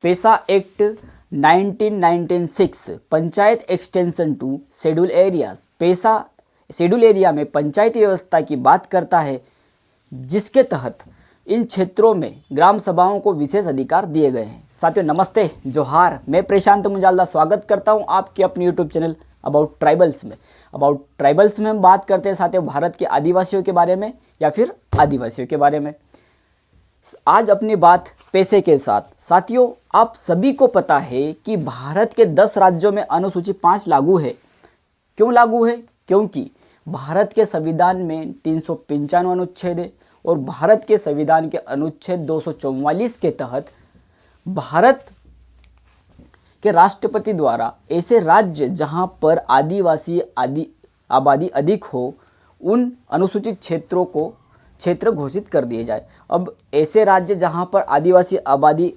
PESA act 1996 panchayat extension to schedule areas. PESA schedule area में पंचायती व्यवस्था की बात करता है, जिसके तहत इन क्षेत्रों में ग्राम सभाओं को विशेष अधिकार दिए गए हैं। साथियों नमस्ते, जोहार। मैं प्रशांत मुंजालदा स्वागत करता हूं आपके अपने यूट्यूब चैनल अबाउट ट्राइबल्स में। अबाउट ट्राइबल्स में हम बात करते हैं साथियों भारत के आदिवासियों के बारे में या फिर आदिवासियों के बारे में। आज अपनी बात पैसे के साथ। साथियों आप सभी को पता है कि भारत के 10 राज्यों में अनुसूची 5 लागू है। क्यों लागू है? क्योंकि भारत के संविधान में 395 अनुच्छेद है और भारत के संविधान के अनुच्छेद 244 के तहत भारत के राष्ट्रपति द्वारा ऐसे राज्य जहां पर आदिवासी आबादी अधिक हो उन अनुसूचित क्षेत्रों को क्षेत्र घोषित कर दिए जाए। अब ऐसे राज्य जहां पर आदिवासी आबादी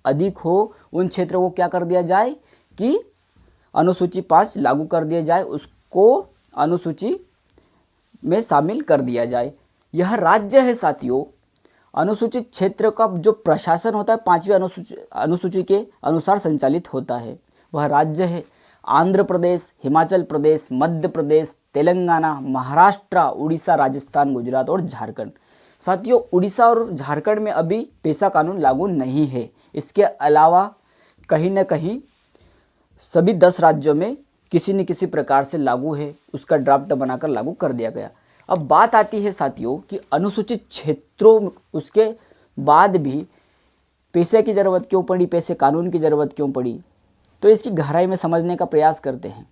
अधिक हो उन क्षेत्रों को क्या कर दिया जाए कि अनुसूची 5 लागू कर दिया जाए, उसको अनुसूची में शामिल कर दिया जाए। यह राज्य है साथियों। अनुसूचित क्षेत्र का जो प्रशासन होता है 5वीं अनुसूची के अनुसार संचालित होता है। वह राज्य है आंध्र प्रदेश, हिमाचल प्रदेश, मध्य प्रदेश, तेलंगाना, महाराष्ट्र, उड़ीसा, राजस्थान, गुजरात और झारखंड। साथियों उड़ीसा और झारखंड में अभी पेसा कानून लागू नहीं है। इसके अलावा कहीं न कहीं सभी 10 राज्यों में किसी न किसी प्रकार से लागू है, उसका ड्राफ्ट बनाकर लागू कर दिया गया। अब बात आती है साथियों कि अनुसूचित क्षेत्रों उसके बाद भी पैसे की ज़रूरत क्यों पड़ी, पैसे कानून की ज़रूरत क्यों पड़ी, तो इसकी गहराई में समझने का प्रयास करते हैं।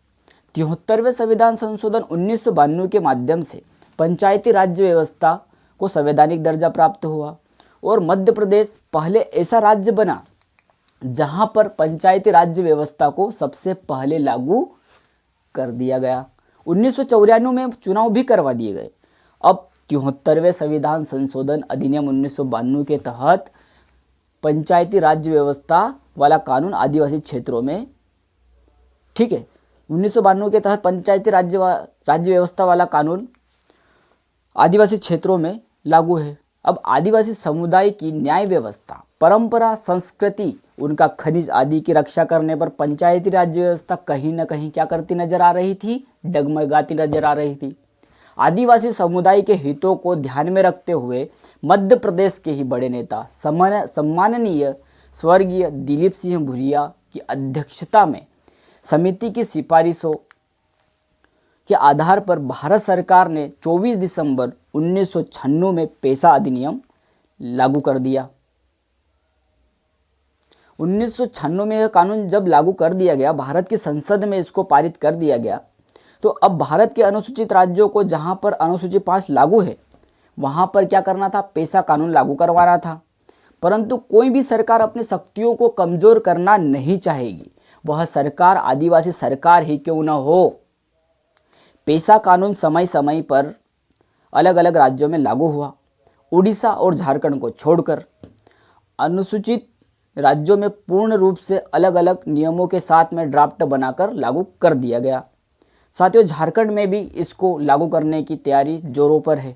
73वें संविधान संशोधन 1992 के माध्यम से पंचायती राज्य व्यवस्था को संवैधानिक दर्जा प्राप्त हुआ और मध्य प्रदेश पहले ऐसा राज्य बना जहां पर पंचायती राज्य व्यवस्था को सबसे पहले लागू कर दिया गया। 1994 में चुनाव भी करवा दिए गए। अब 73वें संविधान संशोधन अधिनियम 1992 के तहत पंचायती राज्य व्यवस्था वाला कानून आदिवासी क्षेत्रों में, ठीक है, 1992 के तहत पंचायती राज्य व्यवस्था वाला कानून आदिवासी क्षेत्रों में लागू है। अब आदिवासी समुदाय की न्याय व्यवस्था, परंपरा, संस्कृति, उनका खनिज आदि की रक्षा करने पर पंचायती राज्य व्यवस्था कहीं ना कहीं क्या करती नजर आ रही थी, डगमगाती नजर आ रही थी। आदिवासी समुदाय के हितों को ध्यान में रखते हुए मध्य प्रदेश के ही बड़े नेता सम्माननीय स्वर्गीय दिलीप सिंह भुरिया की अध्यक्षता में समिति की सिफारिशों के आधार पर भारत सरकार ने 24 दिसंबर 1996 में पेसा अधिनियम लागू कर दिया। 1996 में यह कानून जब लागू कर दिया गया, भारत की संसद में इसको पारित कर दिया गया, तो अब भारत के अनुसूचित राज्यों को जहां पर अनुसूची 5 लागू है वहां पर क्या करना था, पेसा कानून लागू करवाना था। परंतु कोई भी सरकार अपनी शक्तियों को कमजोर करना नहीं चाहेगी, वह सरकार आदिवासी सरकार ही क्यों न हो। पेसा कानून समय समय पर अलग अलग राज्यों में लागू हुआ। उड़ीसा और झारखंड को छोड़कर अनुसूचित राज्यों में पूर्ण रूप से अलग अलग नियमों के साथ में ड्राफ्ट बनाकर लागू कर दिया गया। साथियों झारखंड में भी इसको लागू करने की तैयारी जोरों पर है।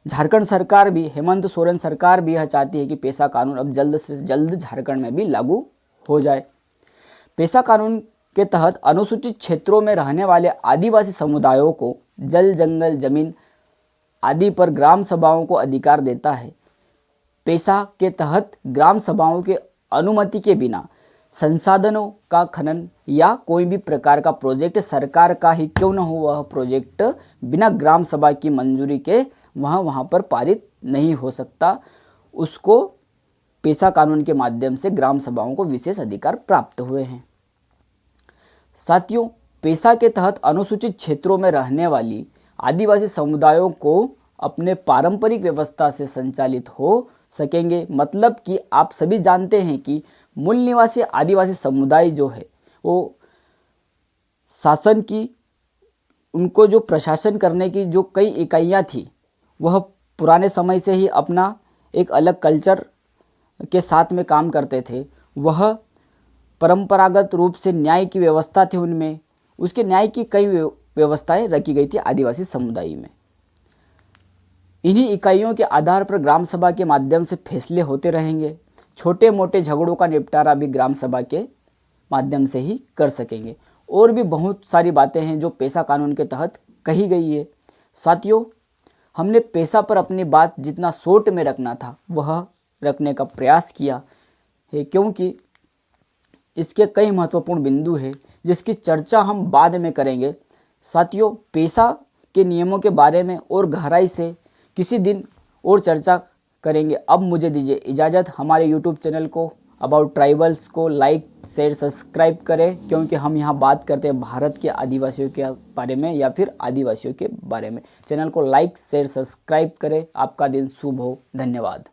झारखंड सरकार भी, हेमंत सोरेन सरकार भी यह चाहती है कि पेसा कानून अब जल्द से जल्द झारखंड में भी लागू हो जाए। पेसा कानून के तहत अनुसूचित क्षेत्रों में रहने वाले आदिवासी समुदायों को जल, जंगल, जमीन आदि पर ग्राम सभाओं को अधिकार देता है। पेसा के तहत ग्राम सभाओं के अनुमति के बिना संसाधनों का खनन या कोई भी प्रकार का प्रोजेक्ट, सरकार का ही क्यों न हो वह प्रोजेक्ट, बिना ग्राम सभा की मंजूरी के वहाँ पर पारित नहीं हो सकता। उसको पेसा कानून के माध्यम से ग्राम सभाओं को विशेष अधिकार प्राप्त हुए हैं। साथियों पेसा के तहत अनुसूचित क्षेत्रों में रहने वाली आदिवासी समुदायों को अपने पारंपरिक व्यवस्था से संचालित हो सकेंगे। मतलब कि आप सभी जानते हैं कि मूल निवासी आदिवासी समुदाय जो है वो शासन की, उनको जो प्रशासन करने की जो कई इकाइयाँ थी वह पुराने समय से ही अपना एक अलग कल्चर के साथ में काम करते थे। वह परंपरागत रूप से न्याय की व्यवस्था थी उनमें, उसके न्याय की कई व्यवस्थाएं रखी गई थी आदिवासी समुदाय में। इन्हीं इकाइयों के आधार पर ग्राम सभा के माध्यम से फैसले होते रहेंगे। छोटे मोटे झगड़ों का निपटारा भी ग्राम सभा के माध्यम से ही कर सकेंगे। और भी बहुत सारी बातें हैं जो पेशा कानून के तहत कही गई है। साथियों, हमने पेशा पर अपनी बात जितना शॉर्ट में रखना था वह रखने का प्रयास किया है, क्योंकि इसके कई महत्वपूर्ण बिंदु हैं जिसकी चर्चा हम बाद में करेंगे। साथियों, पेशा के नियमों के बारे में और गहराई से किसी दिन और चर्चा करेंगे। अब मुझे दीजिए इजाज़त। हमारे यूट्यूब चैनल को अबाउट ट्राइबल्स को लाइक शेयर सब्सक्राइब करें, क्योंकि हम यहाँ बात करते हैं भारत के आदिवासियों के बारे में या फिर आदिवासियों के बारे में। चैनल को लाइक शेयर सब्सक्राइब करें। आपका दिन शुभ हो। धन्यवाद।